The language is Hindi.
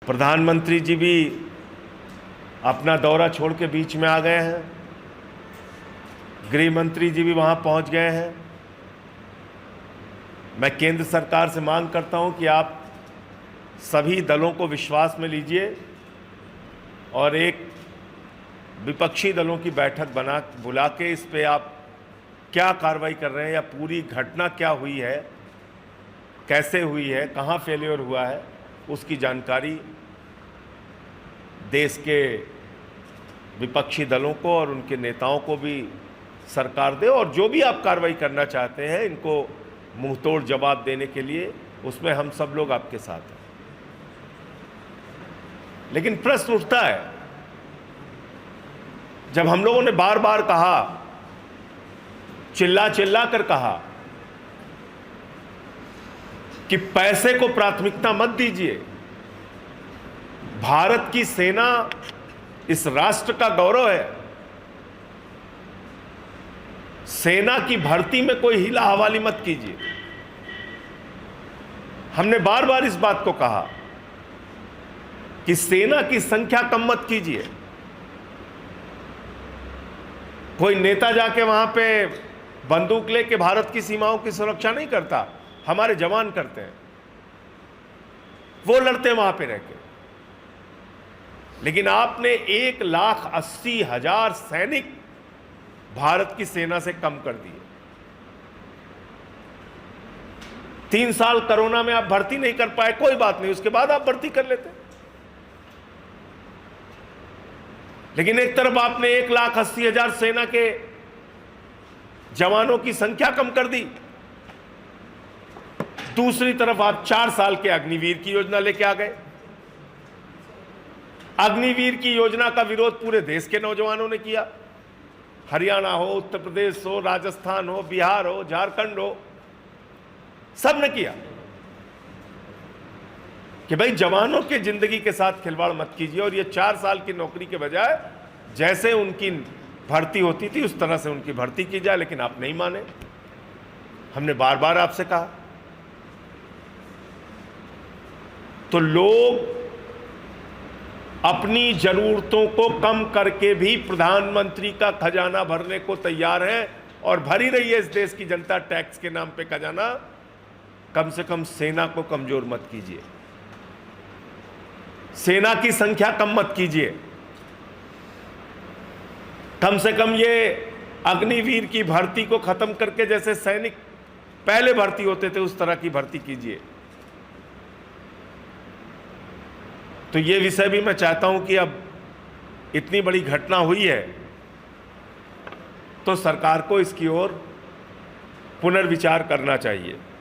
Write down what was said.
प्रधानमंत्री जी भी अपना दौरा छोड़ के बीच में आ गए हैं। गृह मंत्री जी भी वहां पहुंच गए हैं। मैं केंद्र सरकार से मांग करता हूं कि आप सभी दलों को विश्वास में लीजिए और एक विपक्षी दलों की बैठक बुला के इस पे आप क्या कार्रवाई कर रहे हैं या पूरी घटना क्या हुई है, कैसे हुई है, कहां फेलियर हुआ है, उसकी जानकारी देश के विपक्षी दलों को और उनके नेताओं को भी सरकार दे। और जो भी आप कार्रवाई करना चाहते हैं, इनको मुंहतोड़ जवाब देने के लिए, उसमें हम सब लोग आपके साथ हैं। लेकिन प्रश्न उठता है, जब हम लोगों ने बार बार कहा, चिल्ला चिल्ला कर कहा कि पैसे को प्राथमिकता मत दीजिए, भारत की सेना इस राष्ट्र का गौरव है, सेना की भर्ती में कोई हिला हवाली मत कीजिए। हमने बार बार इस बात को कहा कि सेना की संख्या कम मत कीजिए। कोई नेता जाके वहां पे बंदूक लेके भारत की सीमाओं की सुरक्षा नहीं करता, हमारे जवान करते हैं, वो लड़ते हैं वहां पे रहकर। लेकिन आपने 1,80,000 सैनिक भारत की सेना से कम कर दिए। 3 साल कोरोना में आप भर्ती नहीं कर पाए, कोई बात नहीं, उसके बाद आप भर्ती कर लेते। लेकिन एक तरफ आपने 1,80,000 सेना के जवानों की संख्या कम कर दी, दूसरी तरफ आप 4 साल के अग्निवीर की योजना लेके आ गए। अग्निवीर की योजना का विरोध पूरे देश के नौजवानों ने किया। हरियाणा हो, उत्तर प्रदेश हो, राजस्थान हो, बिहार हो, झारखंड हो, सब ने किया कि भाई जवानों के जिंदगी के साथ खिलवाड़ मत कीजिए और ये 4 साल की नौकरी के बजाय जैसे उनकी भर्ती होती थी उस तरह से उनकी भर्ती की जाए। लेकिन आप नहीं माने। हमने बार बार आपसे कहा। तो लोग अपनी जरूरतों को कम करके भी प्रधानमंत्री का खजाना भरने को तैयार हैं और भर ही रही है इस देश की जनता टैक्स के नाम पे खजाना। कम से कम सेना को कमजोर मत कीजिए, सेना की संख्या कम मत कीजिए। कम से कम ये अग्निवीर की भर्ती को खत्म करके जैसे सैनिक पहले भर्ती होते थे उस तरह की भर्ती कीजिए। तो ये विषय भी मैं चाहता हूं कि अब इतनी बड़ी घटना हुई है तो सरकार को इसकी ओर पुनर्विचार करना चाहिए।